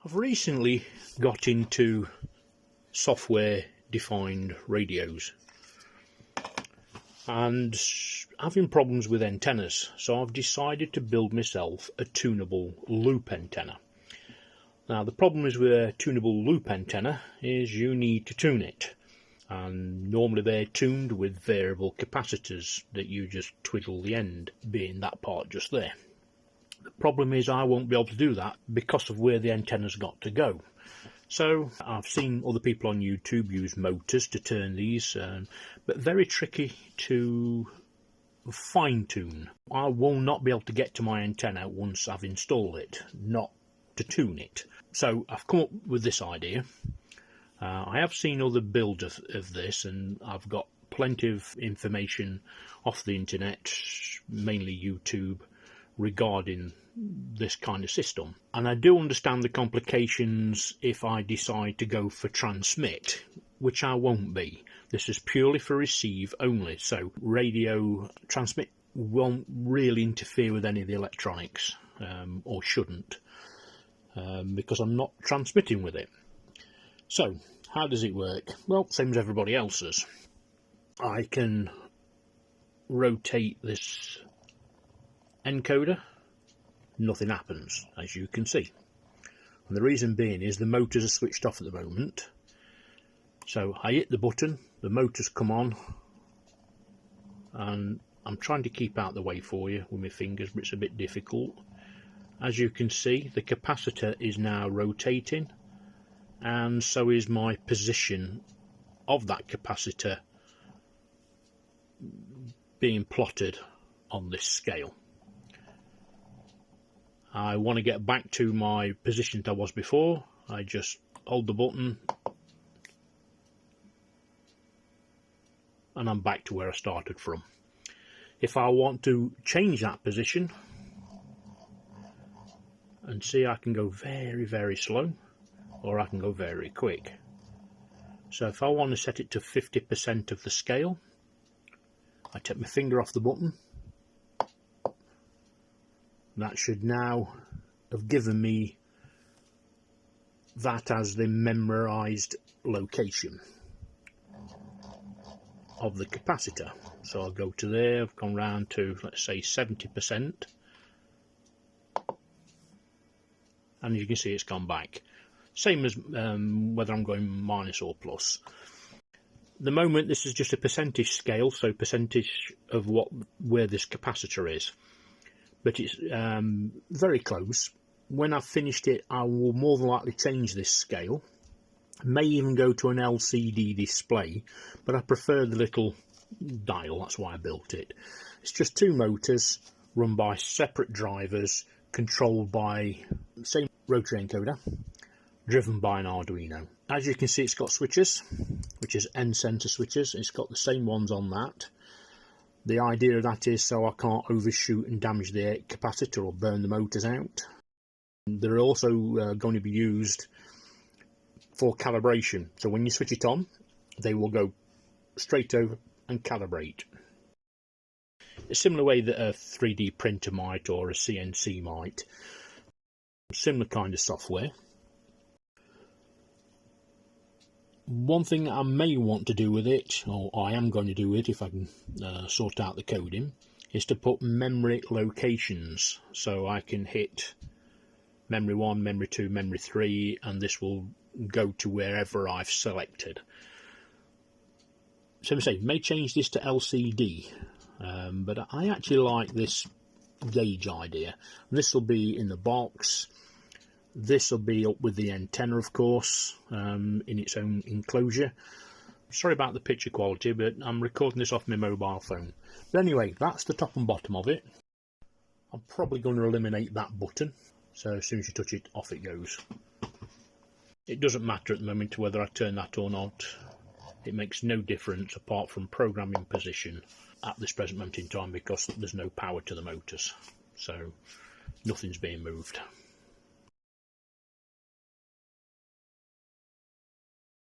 I've recently got into software defined radios and having problems with antennas, so I've decided to build myself a tunable loop antenna. Now the problem is with a tunable loop antenna is you need to tune it, and normally they're tuned with variable capacitors that you just twiddle the end, being that part just there. The problem is I won't be able to do that because of where the antenna's got to go. So I've seen other people on YouTube use motors to turn these, but very tricky to fine tune. I will not be able to get to my antenna once I've installed it, not to tune it. So I've come up with this idea. I have seen other builds of this, and I've got plenty of information off the internet, mainly YouTube, regarding this kind of system, and I do understand the complications if I decide to go for transmit, which I won't be. This is purely for receive only, so radio transmit won't really interfere with any of the electronics, or shouldn't, because I'm not transmitting with it. So how does it work? Well, same as everybody else's. I can rotate this encoder, nothing happens, as you can see, and the reason being is the motors are switched off at the moment. So I hit the button, the motors come on, and I'm trying to keep out the way for you with my fingers, but it's a bit difficult. As you can see, the capacitor is now rotating, and so is my position of that capacitor being plotted on this scale. I want to get back to my position that I was before. I just hold the button and I'm back to where I started from. If I want to change that position, and see, I can go very, very slow, or I can go very quick. So if I want to set it to 50% of the scale, I take my finger off the button. That should now have given me that as the memorized location of the capacitor. So I'll go to there, I've gone round to, let's say, 70%, and you can see it's gone back. Same as whether I'm going minus or plus. At the moment this is just a percentage scale, so percentage of where this capacitor is. But it's very close. When I've finished it, I will more than likely change this scale. May even go to an LCD display, but I prefer the little dial, that's why I built it. It's just two motors run by separate drivers, controlled by the same rotary encoder, driven by an Arduino. As you can see, it's got switches, which is end center switches. It's got the same ones on that. The idea of that is so I can't overshoot and damage the capacitor or burn the motors out. They're also going to be used for calibration. So when you switch it on, they will go straight over and calibrate. A similar way that a 3D printer might, or a CNC might. Similar kind of software. One thing I may want to do with it, or I am going to do it if I can sort out the coding, is to put memory locations, so I can hit memory 1, memory 2, memory 3, and this will go to wherever I've selected. So I may change this to LCD, but I actually like this gauge idea. This will be in the box. This will be up with the antenna, of course, in its own enclosure. Sorry about the picture quality, but I'm recording this off my mobile phone. But anyway, that's the top and bottom of it. I'm probably going to eliminate that button, so as soon as you touch it, off it goes. It doesn't matter at the moment whether I turn that or not. It makes no difference apart from programming position at this present moment in time, because there's no power to the motors, so nothing's being moved.